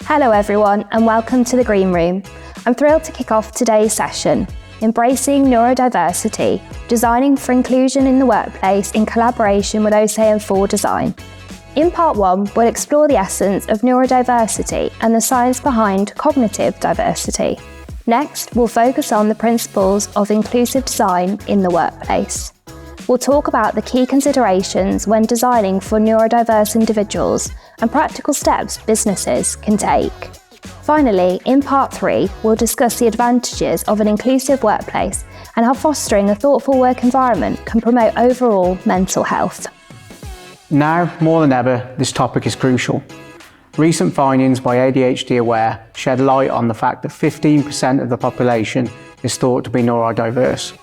Hello everyone and welcome to the Green Room. I'm thrilled to kick off today's session, Embracing Neurodiversity, Designing for Inclusion in the Workplace in collaboration with OSAM4 Design. In part 1, we'll explore the essence of neurodiversity and the science behind cognitive diversity. Next, we'll focus on the principles of inclusive design in the workplace. We'll talk about the key considerations when designing for neurodiverse individuals and practical steps businesses can take. Finally, in part 3, we'll discuss the advantages of an inclusive workplace and how fostering a thoughtful work environment can promote overall mental health. Now, more than ever, this topic is crucial. Recent findings by ADHD Aware shed light on the fact that 15% of the population is thought to be neurodiverse.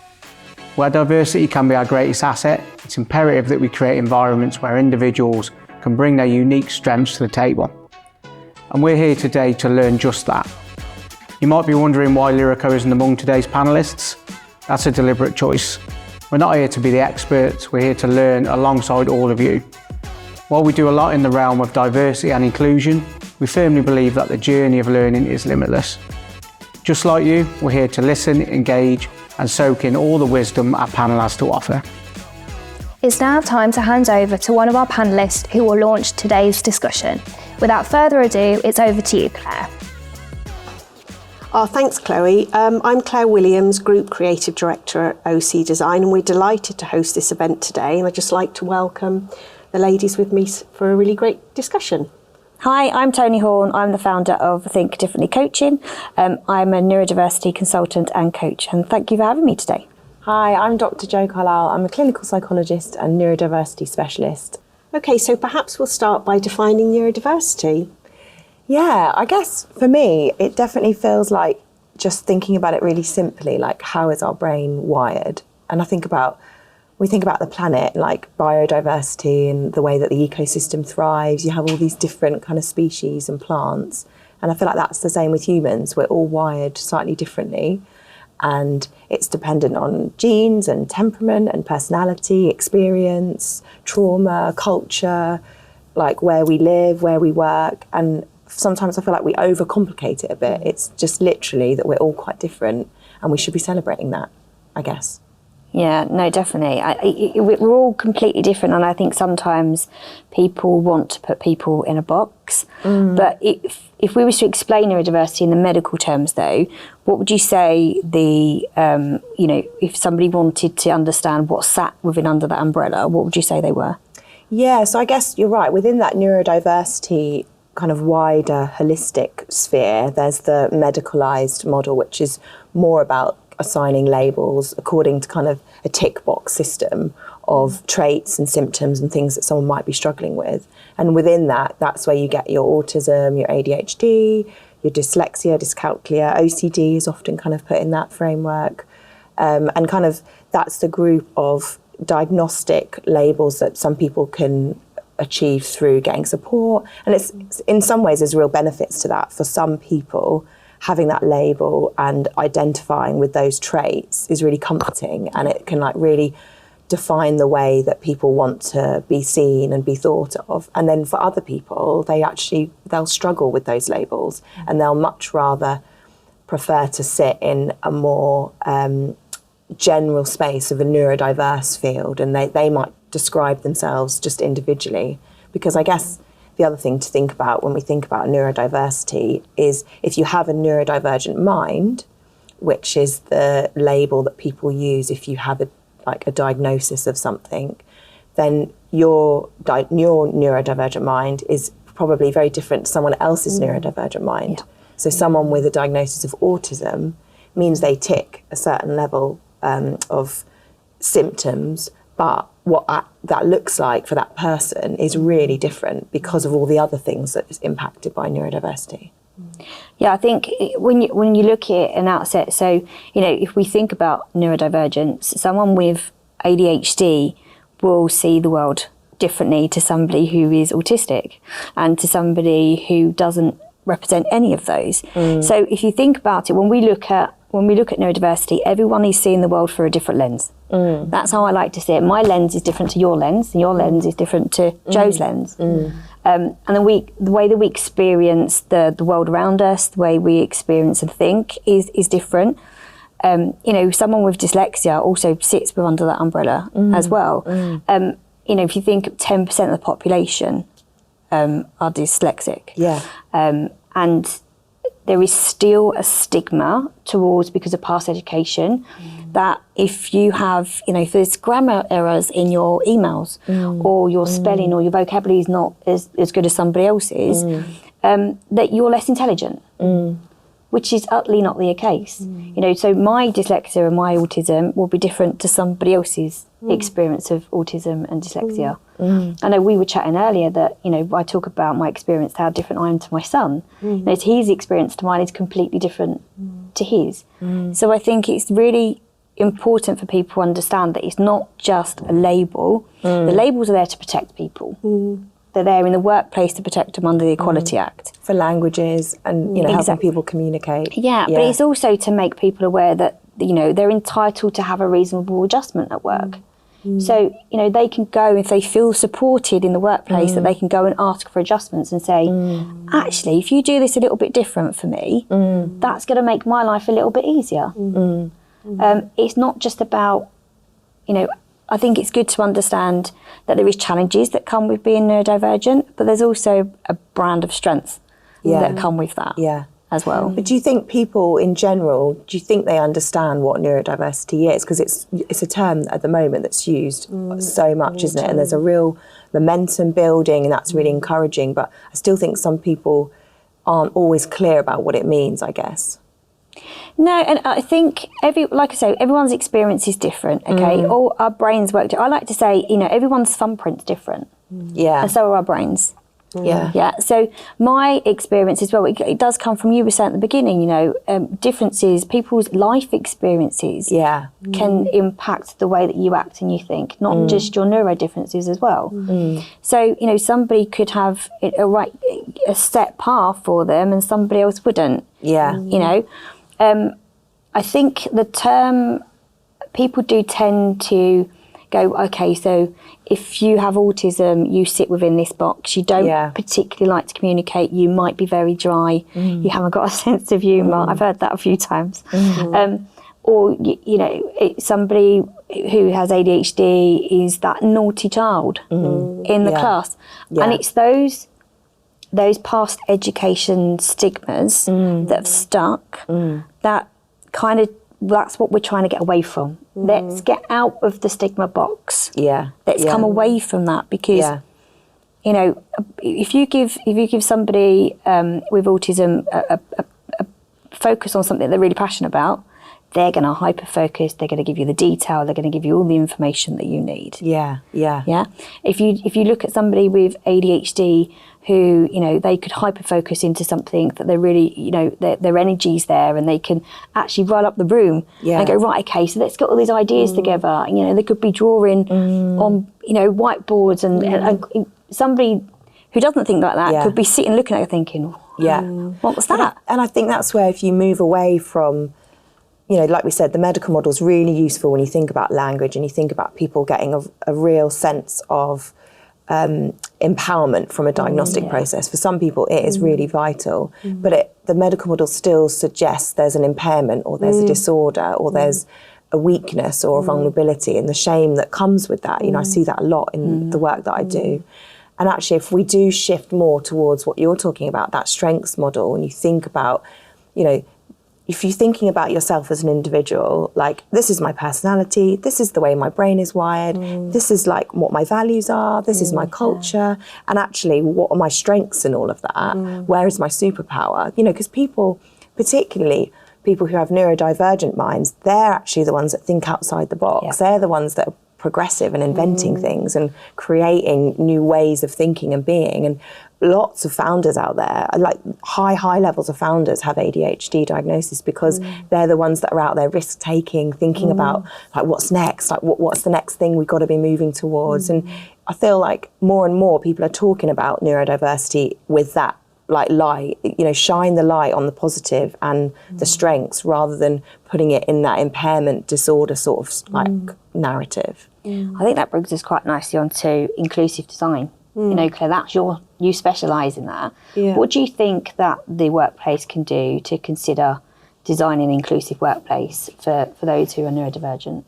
Where diversity can be our greatest asset, it's imperative that we create environments where individuals can bring their unique strengths to the table. And we're here today to learn just that. You might be wondering why Lyrico isn't among today's panellists. That's a deliberate choice. We're not here to be the experts, we're here to learn alongside all of you. While we do a lot in the realm of diversity and inclusion, we firmly believe that the journey of learning is limitless. Just like you, we're here to listen, engage, and soak in all the wisdom our panel has to offer. It's now time to hand over to one of our panellists who will launch today's discussion. Without further ado, it's over to you, Claire. Thanks, Chloe. I'm Claire Williams, Group Creative Director at OC Design, and we're delighted to host this event today. And I'd just like to welcome the ladies with me for a really great discussion. Hi, I'm Tony Horn. I'm the founder of Think Differently Coaching. I'm a neurodiversity consultant and coach, and thank you for having me today. Hi, I'm Dr. Jo Carlisle. I'm a clinical psychologist and neurodiversity specialist. Okay, so perhaps we'll start by defining neurodiversity. Yeah, I guess for me, it definitely feels like just thinking about it really simply, like how is our brain wired? And we think about the planet, like biodiversity and the way that the ecosystem thrives. You have all these different kind of species and plants. And I feel like that's the same with humans. We're all wired slightly differently. And it's dependent on genes and temperament and personality, experience, trauma, culture, like where we live, where we work. And sometimes I feel like we overcomplicate it a bit. It's just literally that we're all quite different and we should be celebrating that, I guess. Yeah, no, definitely. We're all completely different, and I think sometimes people want to put people in a box. But if we were to explain neurodiversity in the medical terms, though, what would you say if somebody wanted to understand what sat within under that umbrella, what would you say they were? Yeah, so I guess you're right. Within that neurodiversity kind of wider holistic sphere, there's the medicalised model, which is more about assigning labels according to kind of a tick box system of traits and symptoms and things that someone might be struggling with. And within that, that's where you get your autism, your ADHD, your dyslexia, dyscalculia, OCD is often kind of put in that framework. And kind of that's the group of diagnostic labels that some people can achieve through getting support. And it's in some ways there's real benefits to that. For some people, having that label and identifying with those traits is really comforting, and it can like really define the way that people want to be seen and be thought of. And then for other people, they'll struggle with those labels and they'll much rather prefer to sit in a more general space of a neurodiverse field, and they might describe themselves just individually. Because I guess the other thing to think about when we think about neurodiversity is if you have a neurodivergent mind, which is the label that people use if you have a diagnosis of something, then your neurodivergent mind is probably very different to someone else's neurodivergent mind. Yeah. So someone with a diagnosis of autism means they tick a certain level of symptoms, but what that looks like for that person is really different because of all the other things that is impacted by neurodiversity. Yeah, I think when you look at an outset, so, if we think about neurodivergence, someone with ADHD will see the world differently to somebody who is autistic and to somebody who doesn't represent any of those. So if you think about it, when we look at neurodiversity, everyone is seeing the world through a different lens. That's how I like to see it. My lens is different to your lens, and your lens is different to Jo's lens. And then the way that we experience the world around us, the way we experience and think is different. Someone with dyslexia also sits under that umbrella as well. If you think 10% of the population are dyslexic. Yeah. And there is still a stigma towards, because of past education, that if you have, if there's grammar errors in your emails or your spelling or your vocabulary is not as good as somebody else's, that you're less intelligent, which is utterly not the case. So my dyslexia and my autism will be different to somebody else's experience of autism and dyslexia. I know we were chatting earlier that, I talk about my experience, how different I am to my son. His experience to mine is completely different to his. So I think it's really important for people to understand that it's not just a label. The labels are there to protect people. They're there in the workplace to protect them under the Equality Act. For languages and, helping people communicate. Yeah, but it's also to make people aware that, they're entitled to have a reasonable adjustment at work. So, they can go, if they feel supported in the workplace, that they can go and ask for adjustments and say, actually, if you do this a little bit different for me, that's going to make my life a little bit easier. It's not just about, I think it's good to understand that there is challenges that come with being neurodivergent, but there's also a brand of strength that come with that as well. But do you think people in general, do you think they understand what neurodiversity is? Because it's a term at the moment that's used so much, isn't it? And there's a real momentum building, and that's really encouraging. But I still think some people aren't always clear about what it means, I guess. No, and I think like I say, everyone's experience is different. Okay, all our brains work. I like to say, everyone's thumbprint's different. Yeah, and so are our brains. Yeah. So my experience as well, it does come from, you were saying at the beginning, differences, people's life experiences can impact the way that you act and you think, not just your neuro differences as well. So, somebody could have a set path for them and somebody else wouldn't. Yeah. I think the term, people do tend to go, okay, so if you have autism, you sit within this box. You don't particularly like to communicate. You might be very dry. You haven't got a sense of humour. I've heard that a few times. Or, somebody who has ADHD is that naughty child in the class. And it's those past education stigmas that have stuck, that kind of, that's what we're trying to get away from. Let's get out of the stigma box. Let's come away from that, because if you give somebody with autism a focus on something they're really passionate about, they're going to hyper focus. They're going to give you the detail. They're going to give you all the information that you need. Yeah. If you look at somebody with ADHD who, they could hyper focus into something that they're really, their energy's there, and they can actually roll up the room and go, right, okay, so let's get all these ideas together. They could be drawing on, whiteboards, and somebody who doesn't think like that could be sitting looking at it thinking, what was that? And I think that's where, if you move away from, like we said, the medical model is really useful when you think about language and you think about people getting a real sense of empowerment from a diagnostic process. For some people, it is really vital, but the medical model still suggests there's an impairment, or there's a disorder, or there's a weakness or a vulnerability, and the shame that comes with that. I see that a lot in the work that I do. And actually, if we do shift more towards what you're talking about, that strengths model, and you think about, if you're thinking about yourself as an individual, like, this is my personality, this is the way my brain is wired, this is like what my values are, this is my culture, and actually, what are my strengths in all of that? Where is my superpower? Because people, particularly people who have neurodivergent minds, they're actually the ones that think outside the box. They're the ones that are progressive and inventing things and creating new ways of thinking and being. And lots of founders out there, like high levels of founders, have ADHD diagnosis because they're the ones that are out there risk-taking, thinking about like what's next, like what's the next thing we've got to be moving towards. And I feel like more and more people are talking about neurodiversity with that like light, shine the light on the positive and the strengths, rather than putting it in that impairment disorder sort of like narrative. I think that brings us quite nicely onto inclusive design. You know, Claire, you specialise in that. Yeah. What do you think that the workplace can do to consider designing an inclusive workplace for those who are neurodivergent?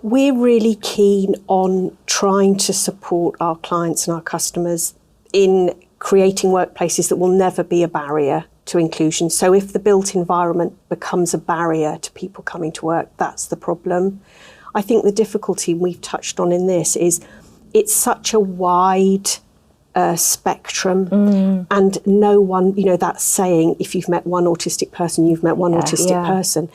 We're really keen on trying to support our clients and our customers in creating workplaces that will never be a barrier to inclusion. So if the built environment becomes a barrier to people coming to work, that's the problem. I think the difficulty we've touched on in this is it's such a wide spectrum, and no one, you know, that saying, if you've met one autistic person, you've met one autistic person.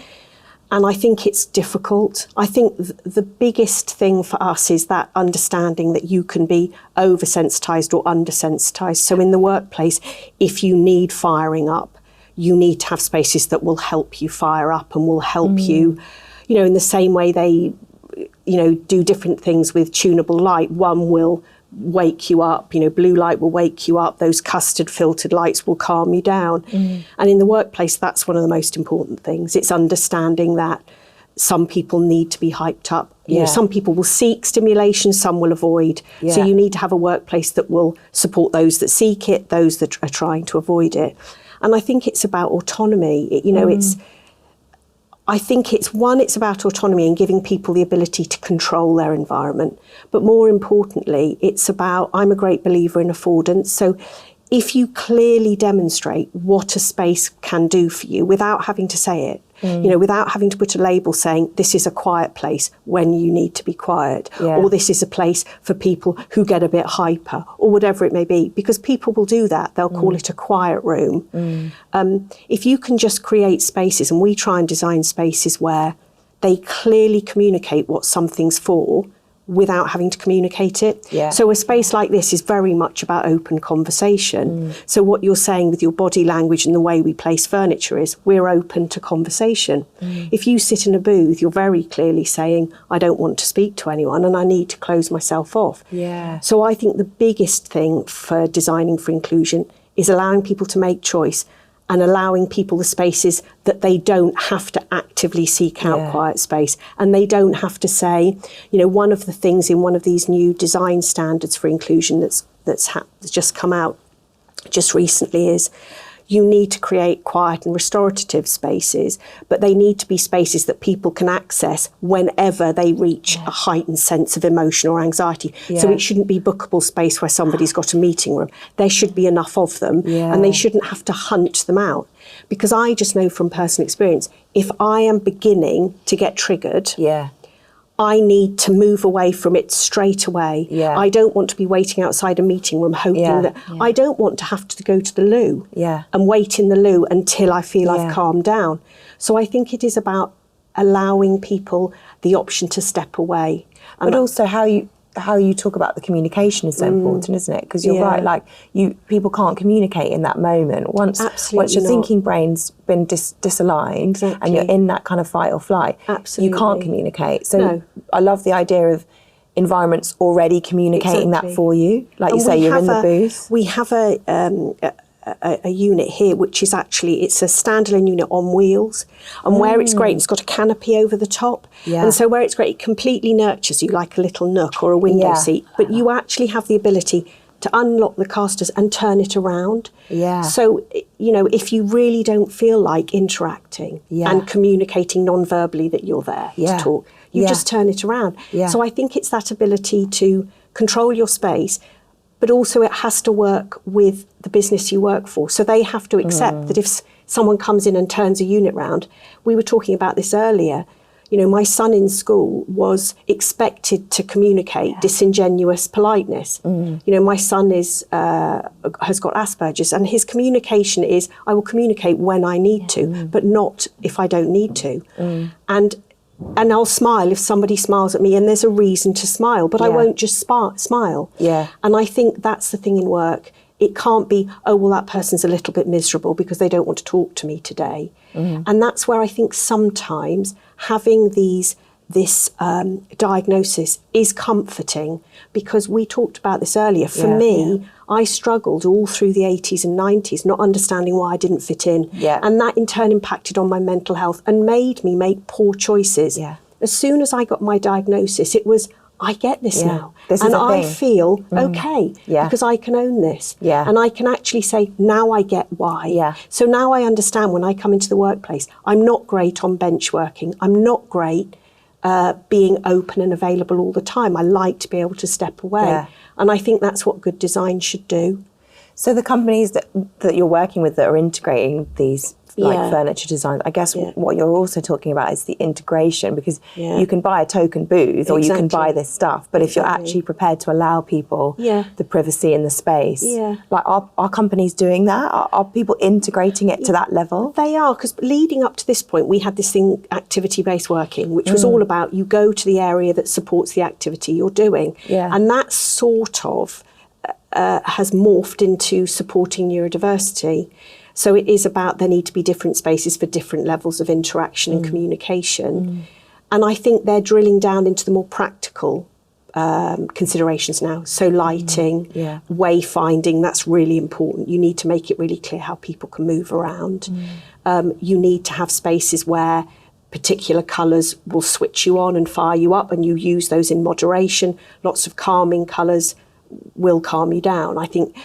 And I think it's difficult. I think the biggest thing for us is that understanding that you can be oversensitised or undersensitised. So in the workplace, if you need firing up, you need to have spaces that will help you fire up and will help you, you know, in the same way they, you know, do different things with tunable light. One will wake you up, you know, blue light will wake you up, those custard filtered lights will calm you down. And in the workplace, that's one of the most important things. It's understanding that some people need to be hyped up. You know, some people will seek stimulation, some will avoid. So you need to have a workplace that will support those that seek it, those that are trying to avoid it. And I think it's about autonomy. You know, I think it's about autonomy and giving people the ability to control their environment. But more importantly, it's about, I'm a great believer in affordance. So if you clearly demonstrate what a space can do for you without having to say it, you know, without having to put a label saying this is a quiet place when you need to be quiet, or this is a place for people who get a bit hyper, or whatever it may be, because people will do that. They'll call it a quiet room. If you can just create spaces, and we try and design spaces where they clearly communicate what something's for, without having to communicate it. So a space like this is very much about open conversation. So what you're saying with your body language and the way we place furniture is we're open to conversation. If you sit in a booth, you're very clearly saying, I don't want to speak to anyone and I need to close myself off. So I think the biggest thing for designing for inclusion is allowing people to make choice and allowing people the spaces that they don't have to actively seek out quiet space. And they don't have to say, you know, one of the things in one of these new design standards for inclusion that's just come out just recently is you need to create quiet and restorative spaces, but they need to be spaces that people can access whenever they reach a heightened sense of emotion or anxiety. So it shouldn't be bookable space where somebody's got a meeting room. There should be enough of them, and they shouldn't have to hunt them out. Because I just know from personal experience, if I am beginning to get triggered, I need to move away from it straight away. I don't want to be waiting outside a meeting room hoping that I don't want to have to go to the loo and wait in the loo until I feel I've calmed down. So I think it is about allowing people the option to step away. But also how you talk about the communication is so important, isn't it? Because you're right, like people can't communicate in that moment. Once your thinking brain's been disaligned and you're in that kind of fight or flight, you can't communicate. So I love the idea of environments already communicating that for you. Like you say, you're in the booth. We have a unit here, which is actually, it's a standalone unit on wheels, and where it's great, it's got a canopy over the top, and so where it's great, it completely nurtures you like a little nook or a window seat, but you actually have the ability to unlock the casters and turn it around. So, you know, if you really don't feel like interacting and communicating non-verbally that you're there to talk, you just turn it around. So I think it's that ability to control your space, but also it has to work with the business you work for. So they have to accept that if someone comes in and turns a unit round, we were talking about this earlier, you know, my son in school was expected to communicate disingenuous politeness. You know, my son has got Asperger's, and his communication is, I will communicate when I need to, but not if I don't need to. And I'll smile if somebody smiles at me and there's a reason to smile, but I won't just smile. And I think that's the thing in work. It can't be, oh, well, that person's a little bit miserable because they don't want to talk to me today. And that's where I think sometimes having this diagnosis is comforting, because we talked about this earlier. For me, I struggled all through the 80s and 90s, not understanding why I didn't fit in. And that in turn impacted on my mental health and made me make poor choices. As soon as I got my diagnosis, it was, I get this now. This and is a I thing. feel okay because I can own this. Yeah. And I can actually say, now I get why. Yeah. So now I understand when I come into the workplace, I'm not great on bench working. I'm not great being open and available all the time. I like to be able to step away. Yeah. And I think that's what good design should do. So the companies that you're working with that are integrating these furniture designs, I guess what you're also talking about is the integration, because you can buy a token booth or you can buy this stuff, but if you're actually prepared to allow people the privacy in the space, like are companies doing that? Are people integrating it to that level? They are, because leading up to this point, we had this thing, activity-based working, which was all about you go to the area that supports the activity you're doing. And that sort of has morphed into supporting neurodiversity. So it is about there need to be different spaces for different levels of interaction and communication. And I think they're drilling down into the more practical considerations now. So lighting, wayfinding, that's really important. You need to make it really clear how people can move around. You need to have spaces where particular colours will switch you on and fire you up, and you use those in moderation. Lots of calming colours will calm you down. I think,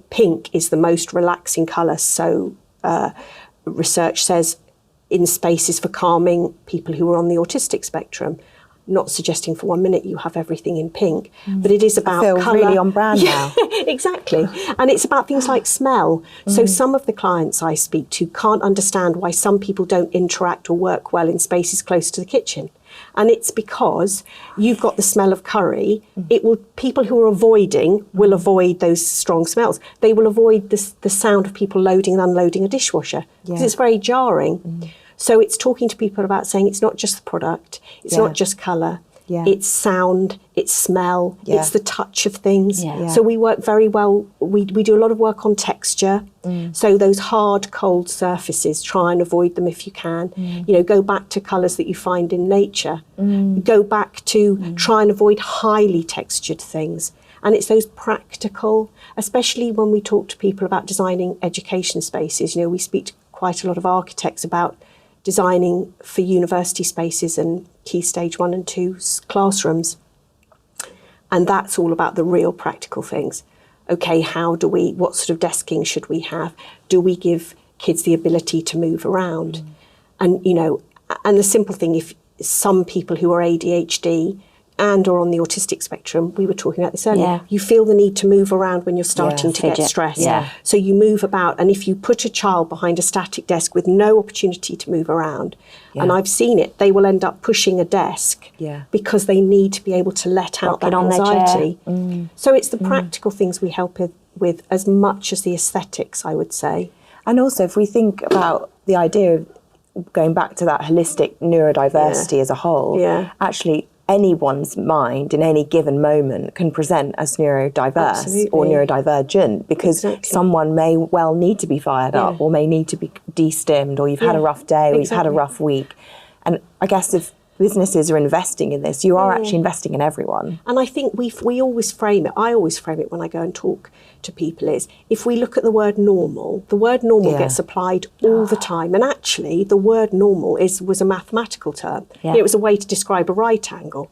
pink is the most relaxing colour. So research says in spaces for calming people who are on the autistic spectrum, not suggesting for 1 minute you have everything in pink, but it is about colour. Really on brand now. Exactly. And it's about things like smell. So some of the clients I speak to can't understand why some people don't interact or work well in spaces close to the kitchen. And it's because you've got the smell of curry. People who are avoiding will avoid those strong smells. They will avoid the sound of people loading and unloading a dishwasher because it's very jarring. So it's talking to people about saying it's not just the product, it's not just colour, it's sound, it's smell, it's the touch of things. So we work very well, we do a lot of work on texture. So those hard, cold surfaces, try and avoid them if you can. Go back to colours that you find in nature. Go back to try and avoid highly textured things. And it's those practical, especially when we talk to people about designing education spaces. We speak to quite a lot of architects about designing for university spaces and Key Stage 1 and 2 classrooms. And that's all about the real practical things. Okay, what sort of desking should we have? Do we give kids the ability to move around? And, and the simple thing, if some people who are ADHD and or on the autistic spectrum, we were talking about this earlier, you feel the need to move around when you're starting to get stressed. So you move about, and if you put a child behind a static desk with no opportunity to move around, and I've seen it, they will end up pushing a desk because they need to be able to let out that anxiety. So it's the practical things we help with as much as the aesthetics, I would say. And also, if we think about the idea of going back to that holistic neurodiversity as a whole, actually anyone's mind in any given moment can present as neurodiverse or neurodivergent, because someone may well need to be fired up or may need to be de-stimmed, or you've had a rough day or you've had a rough week. And I guess if businesses are investing in this, you are actually investing in everyone. And I think we always frame it, I always frame it when I go and talk to people, is if we look at the word normal gets applied all the time. And actually the word normal was a mathematical term. It was a way to describe a right angle.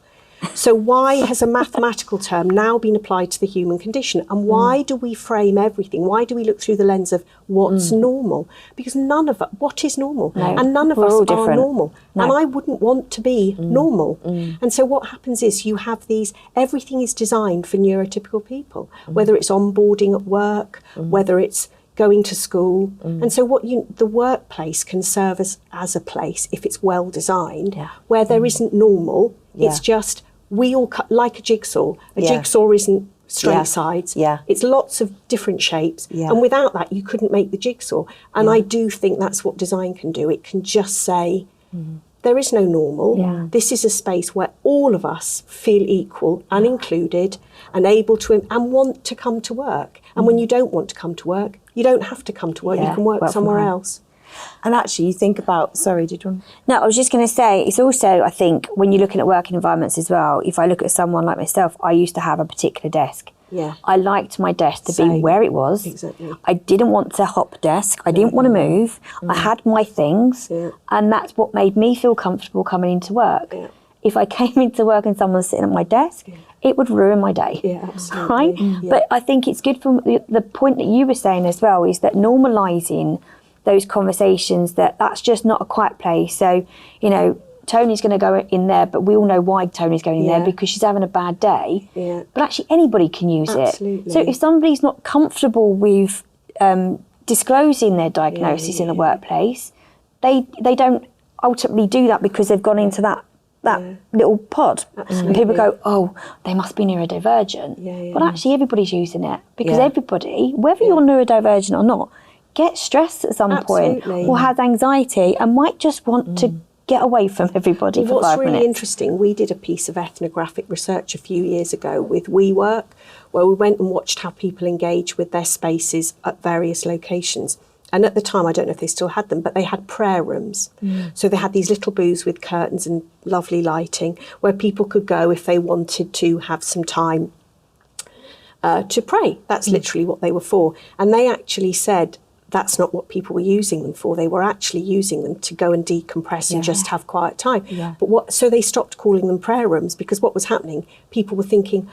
So why has a mathematical term now been applied to the human condition? And why do we frame everything? Why do we look through the lens of what's normal? Because none of us, what is normal? No. And none of us are normal. No. And I wouldn't want to be normal. And so what happens is you have everything is designed for neurotypical people, whether it's onboarding at work, whether it's going to school. And so the workplace can serve as a place, if it's well designed, where there isn't normal. It's just, we all cut like a jigsaw. A jigsaw isn't straight sides. It's lots of different shapes. And without that, you couldn't make the jigsaw. And I do think that's what design can do. It can just say, there is no normal. This is a space where all of us feel equal and included and able to and want to come to work. And when you don't want to come to work, you don't have to come to work. You can work somewhere else. And actually, you think about, sorry, did you want? No, I was just going to say, it's also, I think, when you're looking at working environments as well, if I look at someone like myself, I used to have a particular desk. I liked my desk to be where it was. I didn't want to hop desk. I didn't want to move. I had my things, and that's what made me feel comfortable coming into work. if I came into work and someone was sitting at my desk, it would ruin my day. Yeah, absolutely. Right? Yeah. But I think it's good from the point that you were saying as well, is that normalising those conversations, that's just not a quiet place. So, you know, Tony's going to go in there, but we all know why Tony's going in there, because she's having a bad day. Yeah. But actually anybody can use Absolutely. it. So if somebody's not comfortable with disclosing their diagnosis in the workplace, they don't ultimately do that because they've gone into that little pod. Absolutely. And people go, oh, they must be neurodivergent. But actually everybody's using it, because everybody, whether you're neurodivergent or not, gets stressed at some point, or has anxiety and might just want to get away from everybody for 5 minutes. What's really interesting, we did a piece of ethnographic research a few years ago with WeWork, where we went and watched how people engage with their spaces at various locations. And at the time, I don't know if they still had them, but they had prayer rooms. So they had these little booths with curtains and lovely lighting where people could go if they wanted to have some time to pray. That's literally what they were for. And they actually said that's not what people were using them for. They were actually using them to go and decompress and just have quiet time. But so they stopped calling them prayer rooms, because what was happening, people were thinking,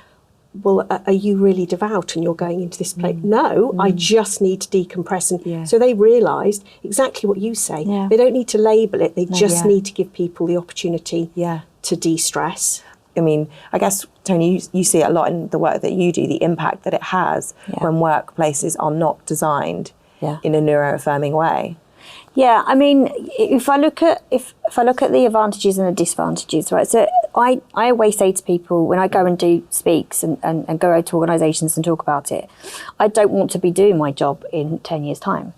well, are you really devout and you're going into this place? No, I just need to decompress. And so they realised exactly what you say. They don't need to label it. They just need to give people the opportunity to de-stress. I mean, I guess, Tony, you see it a lot in the work that you do, the impact that it has when workplaces are not designed in a neuroaffirming way. Yeah, I mean, if I look at the advantages and the disadvantages, right? So I always say to people when I go and do speaks and go out to organisations and talk about it, I don't want to be doing my job in 10 years' time.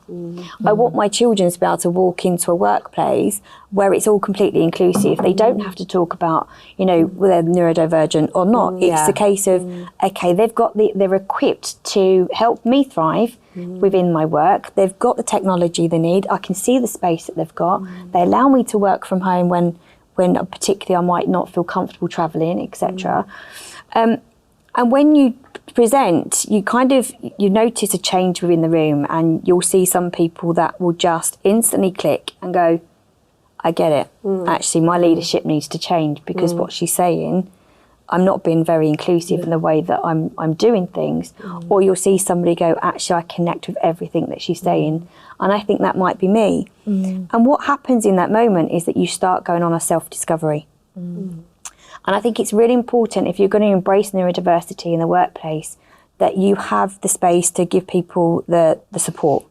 I want my children to be able to walk into a workplace where it's all completely inclusive. They don't have to talk about, you know, whether they're neurodivergent or not. It's a case of, okay, they're equipped to help me thrive within my work. They've got the technology they need. I can see the space that they've got. They allow me to work from home when particularly I might not feel comfortable travelling, etc. And when you present, you notice a change within the room, and you'll see some people that will just instantly click and go, I get it. Actually, my leadership needs to change, because what she's saying, I'm not being very inclusive in the way that I'm doing things. Or you'll see somebody go, actually, I connect with everything that she's saying, and I think that might be me. And what happens in that moment is that you start going on a self-discovery. And I think it's really important, if you're going to embrace neurodiversity in the workplace, that you have the space to give people the support.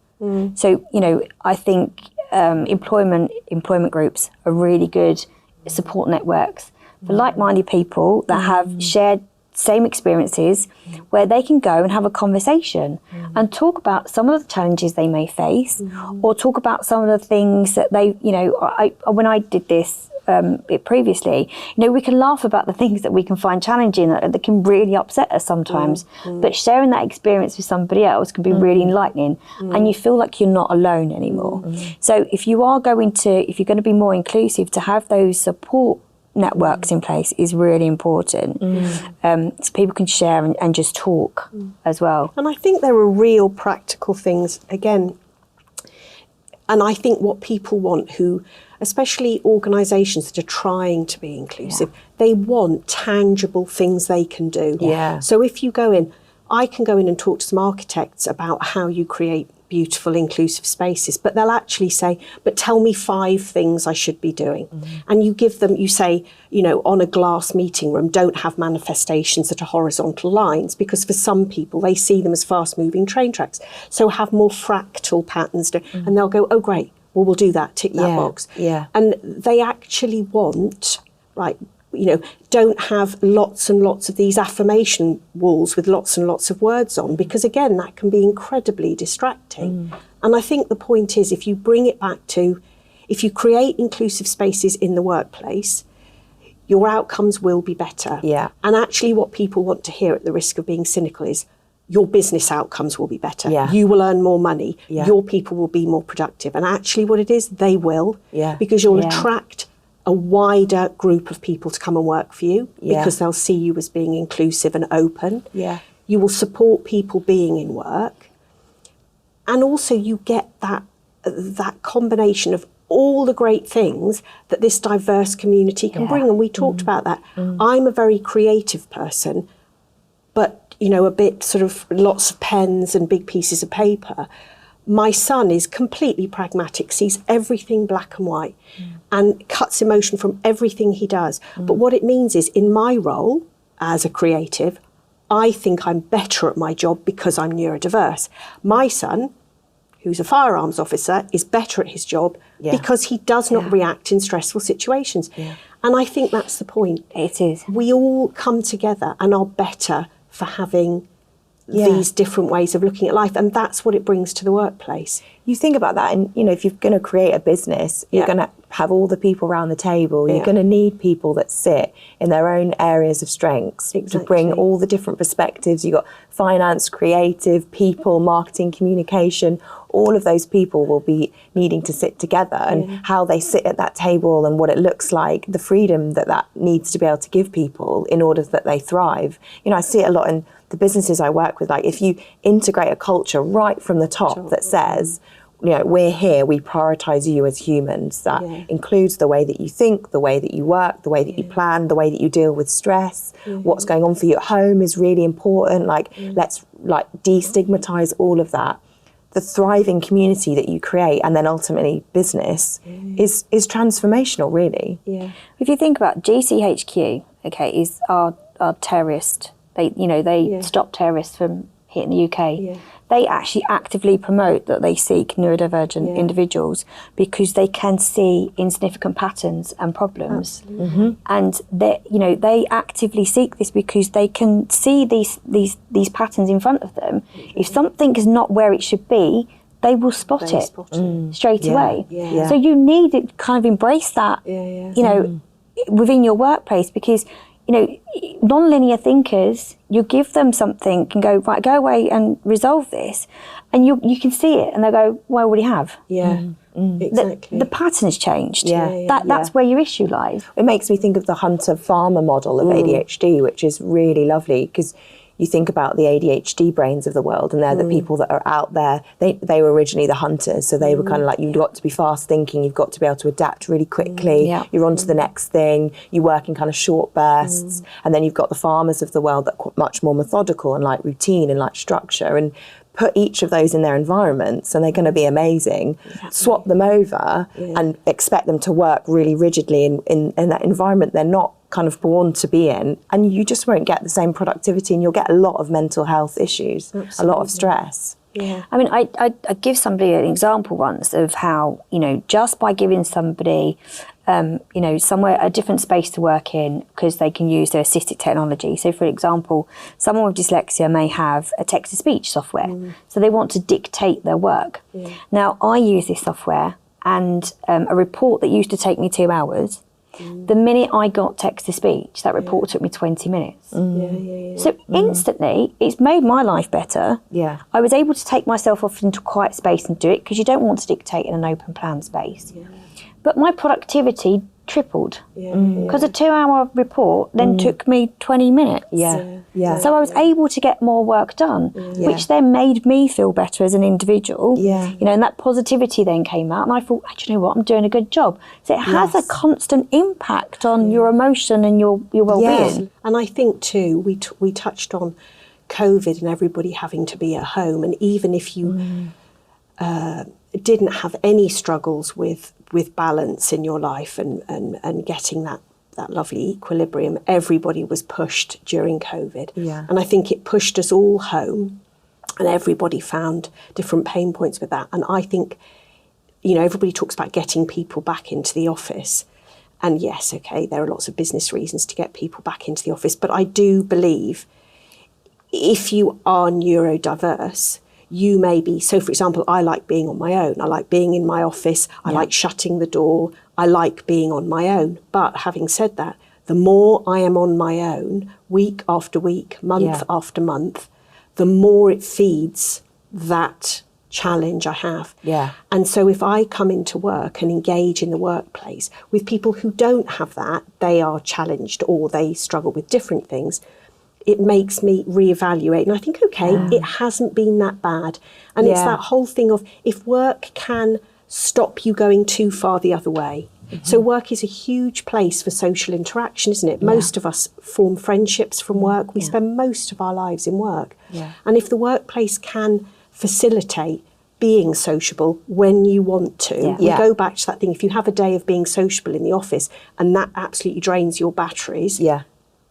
So, you know, I think employment groups are really good support networks for like-minded people that have shared same experiences, where they can go and have a conversation and talk about some of the challenges they may face, or talk about some of the things that they, you know, when I did this previously, you know, we can laugh about the things that we can find challenging that can really upset us sometimes, but sharing that experience with somebody else can be really enlightening, and you feel like you're not alone anymore. So if you're going to be more inclusive, to have those support networks in place is really important, so people can share and just talk as well. And I think there are real practical things, again, and I think what people want, who, especially organisations that are trying to be inclusive, they want tangible things they can do. So if you go in, I can go in and talk to some architects about how you create beautiful, inclusive spaces, but they'll actually say, but tell me 5 things I should be doing. And you give them, you say, you know, on a glass meeting room, don't have manifestations that are horizontal lines, because for some people, they see them as fast-moving train tracks. So have more fractal patterns, and they'll go, oh, great, well, we'll do that, tick that box. And they actually want, right, you know, don't have lots and lots of these affirmation walls with lots and lots of words on, because again, that can be incredibly distracting. And I think the point is, if you bring it back to, if you create inclusive spaces in the workplace, your outcomes will be better. And actually what people want to hear, at the risk of being cynical, is your business outcomes will be better. You will earn more money. Your people will be more productive. And actually what it is, they will, because you'll attract a wider group of people to come and work for you, because they'll see you as being inclusive and open. You will support people being in work. And also you get that combination of all the great things that this diverse community can bring. And we talked about that. I'm a very creative person, but, you know, a bit sort of lots of pens and big pieces of paper. My son is completely pragmatic, sees everything black and white and cuts emotion from everything he does. But what it means is, in my role as a creative, I think I'm better at my job because I'm neurodiverse. My son, who's a firearms officer, is better at his job because he does not react in stressful situations. And I think that's the point. It is. We all come together and are better for having these different ways of looking at life, and that's what it brings to the workplace. You think about that, and you know, if you're going to create a business, you're going to have all the people around the table. You're going to need people that sit in their own areas of strengths to bring all the different perspectives. You've got finance, creative, people, marketing, communication. All of those people will be needing to sit together, and how they sit at that table and what it looks like, the freedom that needs to be able to give people in order that they thrive. You know, I see it a lot in the businesses I work with. Like, if you integrate a culture right from the top that says, you know, we're here, we prioritise you as humans, that includes the way that you think, the way that you work, the way that you plan, the way that you deal with stress, what's going on for you at home is really important. Like, let's like destigmatise all of that. The thriving community that you create, and then ultimately business, is transformational, really. If you think about GCHQ, okay, is our terrorist. They stop terrorists from hitting the UK. They actually actively promote that they seek neurodivergent individuals because they can see insignificant patterns and problems. And they actively seek this because they can see these patterns in front of them. If something is not where it should be, they will spot it straight away. So you need to kind of embrace that, within your workplace, because non-linear thinkers, you give them something and go, right, go away and resolve this, and you can see it, and they go, well, what do you have? Exactly. The pattern's changed. That's where your issue lies. It makes me think of the hunter-farmer model of ADHD, which is really lovely, because you think about the ADHD brains of the world, and they're the people that are out there. They were originally the hunters, so they were kind of like, you've got to be fast thinking, you've got to be able to adapt really quickly, you're on to the next thing, you work in kind of short bursts, and then you've got the farmers of the world that are much more methodical and like routine and like structure, and put each of those in their environments and they're going to be amazing. Swap them over and expect them to work really rigidly in that environment they're not kind of born to be in, and you just won't get the same productivity, and you'll get a lot of mental health issues, a lot of stress. I mean, I give somebody an example once of how, just by giving somebody, somewhere, a different space to work in, because they can use their assistive technology. So, for example, someone with dyslexia may have a text-to-speech software, so they want to dictate their work. Now, I use this software, and a report that used to take me 2 hours, the minute I got text-to-speech, that report took me 20 minutes. So instantly, it's made my life better. I was able to take myself off into a quiet space and do it, because you don't want to dictate in an open plan space. But my productivity tripled, because a 2-hour report then took me 20 minutes. So I was able to get more work done, which then made me feel better as an individual. And that positivity then came out, and I thought, do you know what, I'm doing a good job. So it has a constant impact on your emotion and your well-being. And I think too, we touched on COVID and everybody having to be at home, and even if you didn't have any struggles with balance in your life and getting that lovely equilibrium, everybody was pushed during COVID. And I think it pushed us all home, and everybody found different pain points with that. And I think, everybody talks about getting people back into the office. And yes, okay, there are lots of business reasons to get people back into the office, but I do believe if you are neurodiverse, you may be, so for example, I like being on my own. I like being in my office. I like shutting the door. I like being on my own. But having said that, the more I am on my own, week after week, month after month, the more it feeds that challenge I have. And so if I come into work and engage in the workplace with people who don't have that, they are challenged or they struggle with different things, it makes me reevaluate. And I think, okay, it hasn't been that bad. And it's that whole thing of, if work can stop you going too far the other way. So work is a huge place for social interaction, isn't it? Most of us form friendships from work. We spend most of our lives in work. And if the workplace can facilitate being sociable when you want to, we go back to that thing, if you have a day of being sociable in the office and that absolutely drains your batteries,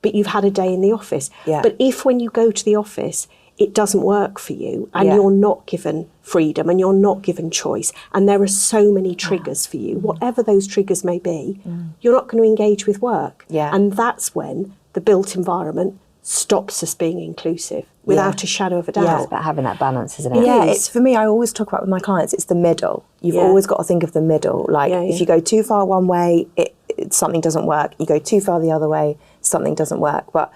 but you've had a day in the office. But if when you go to the office, it doesn't work for you and you're not given freedom and you're not given choice and there are so many triggers for you, whatever those triggers may be, you're not going to engage with work. And that's when the built environment stops us being inclusive without a shadow of a doubt. It's about having that balance, isn't it? Yeah, it's, for me, I always talk about with my clients, it's the middle. You've always got to think of the middle. Like if you go too far one way, something doesn't work. You go too far the other way, something doesn't work. But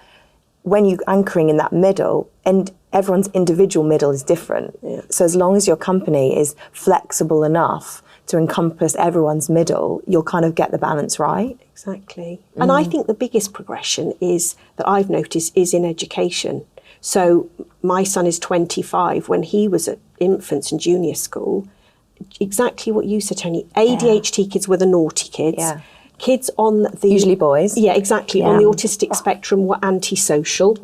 when you're anchoring in that middle, and everyone's individual middle is different. So as long as your company is flexible enough to encompass everyone's middle, you'll kind of get the balance right. Exactly. And I think the biggest progression is that I've noticed is in education. So my son is 25. When he was at infants and junior school, exactly what you said, Tony, ADHD kids were the naughty kids. Kids on the... Usually boys. Yeah, exactly. On the autistic spectrum were antisocial.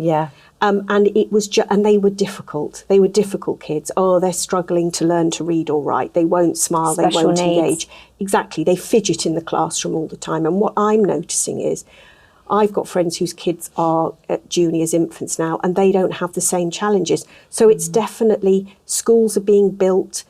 And it was and they were difficult. They were difficult kids. Oh, they're struggling to learn to read or write. They won't smile. They won't engage. Exactly. They fidget in the classroom all the time. And what I'm noticing is I've got friends whose kids are at juniors, infants now, and they don't have the same challenges. So it's definitely schools are being built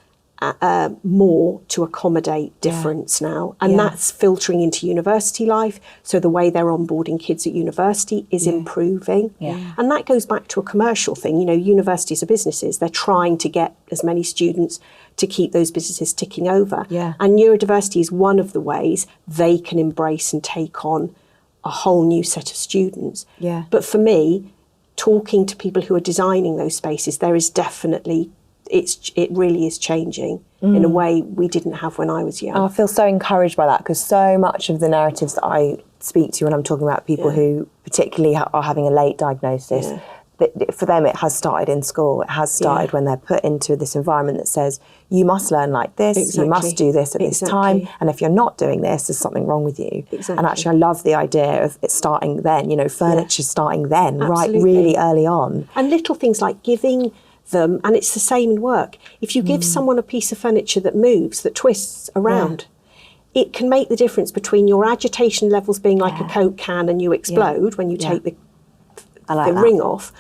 more to accommodate difference now. And that's filtering into university life. So the way they're onboarding kids at university is improving. And that goes back to a commercial thing. You know, universities are businesses. They're trying to get as many students to keep those businesses ticking over. And neurodiversity is one of the ways they can embrace and take on a whole new set of students. But for me, talking to people who are designing those spaces, there is definitely... it really is changing in a way we didn't have when I was young. I feel so encouraged by that because so much of the narratives that I speak to when I'm talking about people who particularly are having a late diagnosis, that for them it has started in school. It has started when they're put into this environment that says, you must learn like this, you must do this at this time, and if you're not doing this, there's something wrong with you. And actually I love the idea of it starting then, you know, furniture starting then, right, really early on. And little things like giving them, and it's the same in work. If you give someone a piece of furniture that moves, that twists around, it can make the difference between your agitation levels being like a Coke can and you explode when you take the ring off,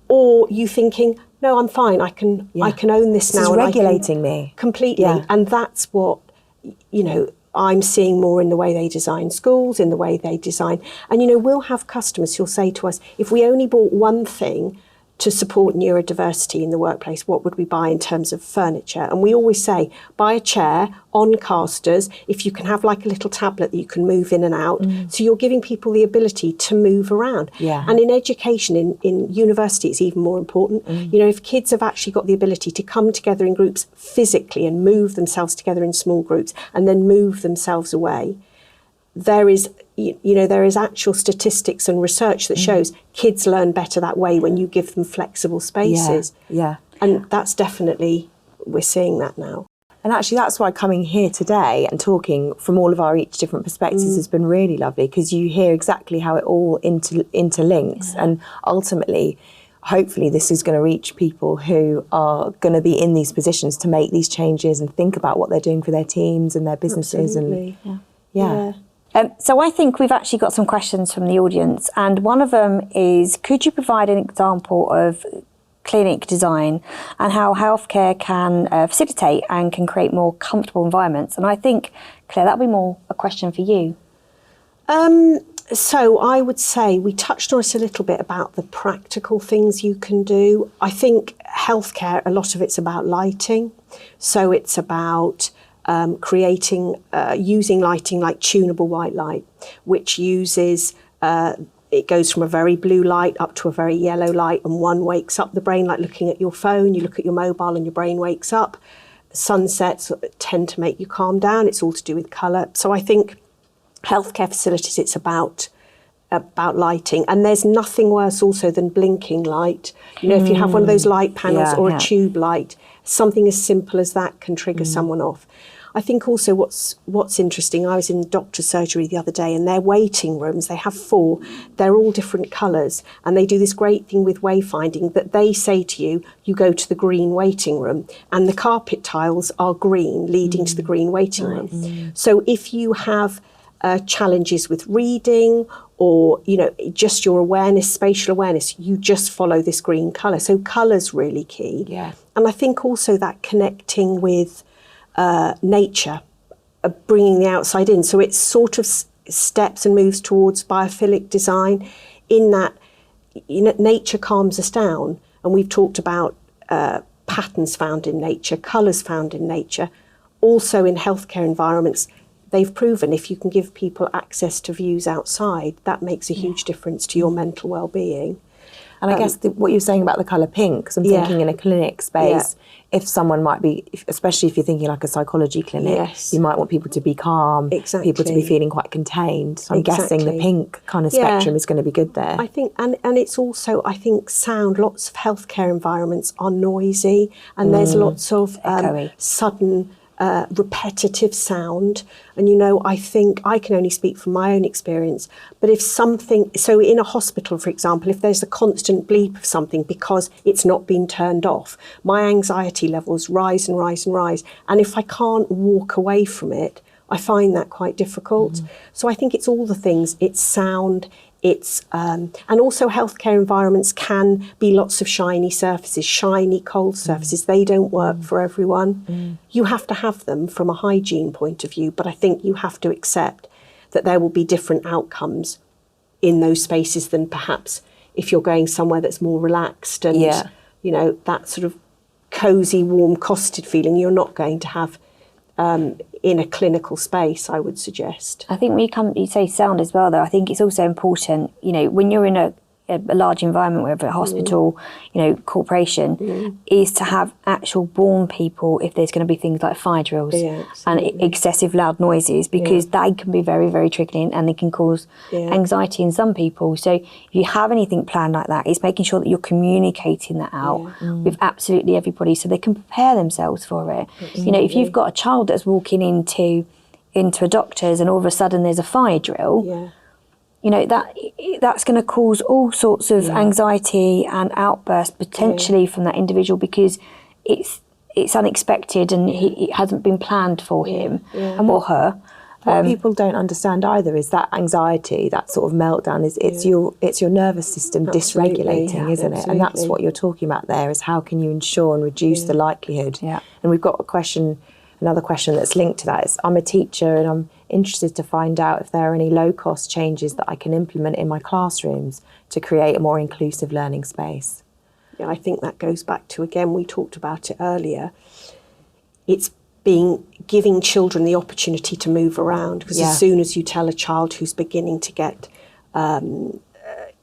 or you thinking, no, I'm fine, I can own this now. It's regulating me. Completely. And that's what, you know, I'm seeing more in the way they design schools, in the way they design. And, you know, we'll have customers who'll say to us, if we only bought one thing to support neurodiversity in the workplace, what would we buy in terms of furniture? And we always say, buy a chair on casters, if you can have like a little tablet that you can move in and out. So you're giving people the ability to move around. And in education, in university, it's even more important. You know, if kids have actually got the ability to come together in groups physically and move themselves together in small groups and then move themselves away, there is, you know, there is actual statistics and research that shows kids learn better that way when you give them flexible spaces. And that's definitely, we're seeing that now. And actually that's why coming here today and talking from all of our each different perspectives has been really lovely, because you hear exactly how it all interlinks. And ultimately, hopefully this is going to reach people who are going to be in these positions to make these changes and think about what they're doing for their teams and their businesses. Absolutely. And so I think we've actually got some questions from the audience, and one of them is, could you provide an example of clinic design and how healthcare can facilitate and can create more comfortable environments? And I think, Claire, that would be more a question for you. So I would say we touched on it a little bit about the practical things you can do. I think healthcare, a lot of it's about lighting. So it's about creating, using lighting like tunable white light, which uses, it goes from a very blue light up to a very yellow light, and one wakes up the brain, like looking at your phone, you look at your mobile and your brain wakes up. Sunsets tend to make you calm down. It's all to do with colour. So I think healthcare facilities, it's about lighting, and there's nothing worse also than blinking light. You know, if you have one of those light panels or a tube light, something as simple as that can trigger someone off. I think also what's interesting, I was in doctor's surgery the other day, and their waiting rooms, they have 4, they're all different colours, and they do this great thing with wayfinding that they say to you, you go to the green waiting room, and the carpet tiles are green, leading to the green waiting room. So if you have challenges with reading, or just your awareness, spatial awareness, you just follow this green colour. So colour's really key. Yeah. And I think also that connecting with nature, bringing the outside in. So it sort of steps and moves towards biophilic design, in that nature calms us down. And we've talked about patterns found in nature, colours found in nature. Also in healthcare environments, they've proven if you can give people access to views outside, that makes a huge difference to your mental well-being. And I guess what you're saying about the colour pink, because I'm thinking in a clinic space, if someone might be, especially if you're thinking like a psychology clinic, you might want people to be calm, people to be feeling quite contained. So I'm guessing the pink kind of spectrum is going to be good there. I think, and it's also, I think, sound. Lots of healthcare environments are noisy, and there's lots of sudden repetitive sound. And I think I can only speak from my own experience, but if something, so in a hospital, for example, if there's a constant bleep of something because it's not been turned off, my anxiety levels rise and rise and rise. And if I can't walk away from it, I find that quite difficult. So I think it's all the things, it's sound, it's and also healthcare environments can be lots of shiny surfaces, shiny cold surfaces. They don't work for everyone. You have to have them from a hygiene point of view, but I think you have to accept that there will be different outcomes in those spaces than perhaps if you're going somewhere that's more relaxed and that sort of cosy, warm, costed feeling you're not going to have in a clinical space, I would suggest. I think when you say sound as well, though, I think it's also important, when you're in a large environment, whether a hospital, corporation, is to have actual born people if there's going to be things like fire drills and excessive loud noises, because they can be very, very triggering and they can cause anxiety in some people. So if you have anything planned like that, it's making sure that you're communicating that out with absolutely everybody so they can prepare themselves for it. If you've got a child that's walking into a doctor's and all of a sudden there's a fire drill, that's going to cause all sorts of anxiety and outbursts potentially from that individual, because it's unexpected and it hasn't been planned for him or her. What people don't understand either is that anxiety, that sort of meltdown, it's your nervous system dysregulating, isn't it? And that's what you're talking about there, is how can you ensure and reduce the likelihood. And we've got another question that's linked to that is, I'm a teacher and I'm interested to find out if there are any low-cost changes that I can implement in my classrooms to create a more inclusive learning space. Yeah, I think that goes back to, again, we talked about it earlier, it's giving children the opportunity to move around, because as soon as you tell a child who's beginning to get,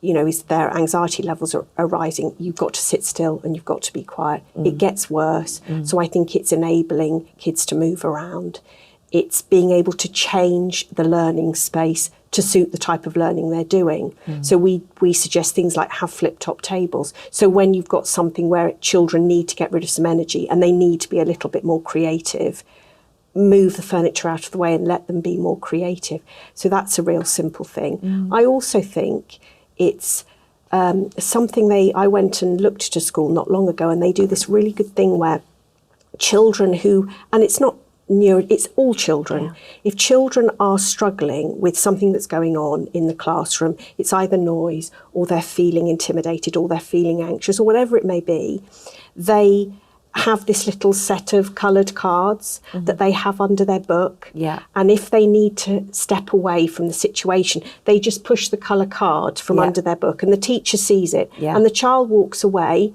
is their anxiety levels are rising, you've got to sit still and you've got to be quiet. It gets worse. So I think it's enabling kids to move around. It's being able to change the learning space to suit the type of learning they're doing. So we suggest things like have flip-top tables. So when you've got something where children need to get rid of some energy and they need to be a little bit more creative, move the furniture out of the way and let them be more creative. So that's a real simple thing. I also think it's something I went and looked at a school not long ago, and they do this really good thing where children and it's not it's all children. If children are struggling with something that's going on in the classroom, it's either noise or they're feeling intimidated or they're feeling anxious or whatever it may be, they have this little set of coloured cards that they have under their book. And if they need to step away from the situation, they just push the colour card from under their book and the teacher sees it and the child walks away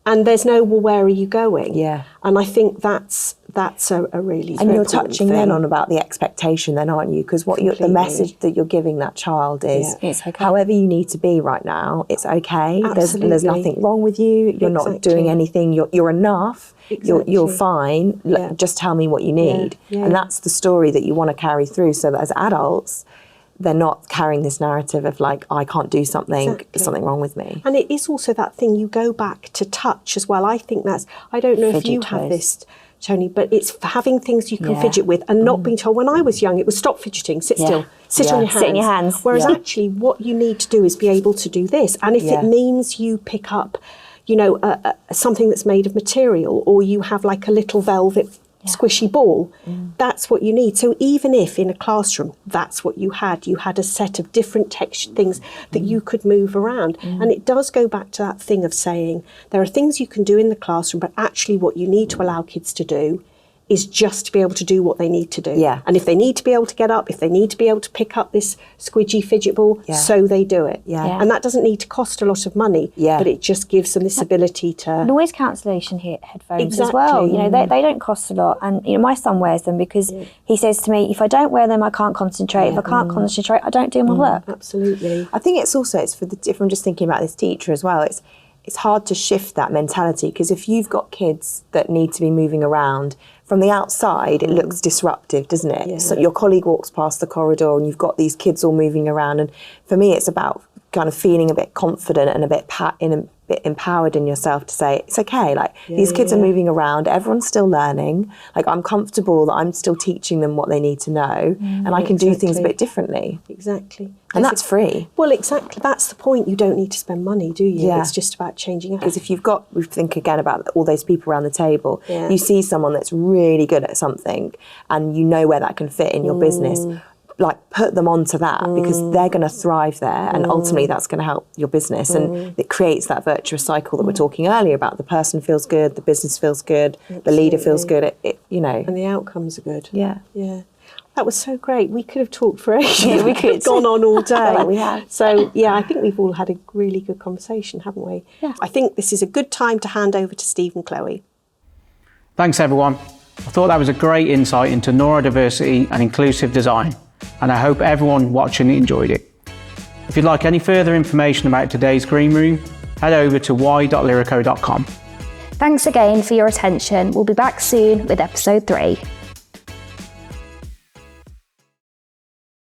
and there's no, well, where are you going? And I think that's a really and you're touching thing. Then on about the expectation then, aren't you? Because the message that you're giving that child is it's okay. However you need to be right now, it's okay. Absolutely. There's nothing wrong with you. You're not doing anything. You're enough. You're fine. Just tell me what you need. And that's the story that you want to carry through, so that as adults, they're not carrying this narrative of like, I can't do something, there's something wrong with me. And it is also that thing, you go back to touch as well. I think that's, I don't know if you have this, Tony, but it's having things you can fidget with and not being told. When I was young, it was stop fidgeting, sit still, sit on your hands. Sit in your hands. Whereas actually what you need to do is be able to do this. And if it means you pick up, you know, something that's made of material, or you have like a little velvet squishy ball, that's what you need. So even if in a classroom that's what you had a set of different texture things that you could move around. And it does go back to that thing of saying there are things you can do in the classroom, but actually what you need to allow kids to do is just to be able to do what they need to do. And if they need to be able to get up, if they need to be able to pick up this squidgy fidget ball, so they do it. And that doesn't need to cost a lot of money, but it just gives them this ability to... Noise cancellation headphones as well. You know, they don't cost a lot. And, you know, my son wears them because he says to me, if I don't wear them, I can't concentrate. If I can't concentrate, I don't do my work. Absolutely. I think it's for the, if I'm just thinking about this teacher as well, it's hard to shift that mentality, because if you've got kids that need to be moving around, from the outside, it looks disruptive, doesn't it? So your colleague walks past the corridor and you've got these kids all moving around. And for me, it's about kind of feeling a bit confident and a bit empowered in yourself to say, it's okay, like these kids are moving around, everyone's still learning, like I'm comfortable that I'm still teaching them what they need to know, and I can do things a bit differently. And that's free. Well, exactly, that's the point. You don't need to spend money, do you? It's just about changing it. Because if we think again about all those people around the table, you see someone that's really good at something and you know where that can fit in your business, like put them onto that, because they're going to thrive there, and ultimately that's going to help your business, and it creates that virtuous cycle that we're talking earlier about. The person feels good, the business feels good, the leader feels good, you know. And the outcomes are good. Yeah. That was so great. We could have talked for ages. We could. Gone on all day. Like we have. So, I think we've all had a really good conversation, haven't we? I think this is a good time to hand over to Steve and Chloe. Thanks, everyone. I thought that was a great insight into neurodiversity and inclusive design, and I hope everyone watching enjoyed it. If you'd like any further information about today's Green Room, head over to y.lyrico.com. Thanks again for your attention. We'll be back soon with episode 3.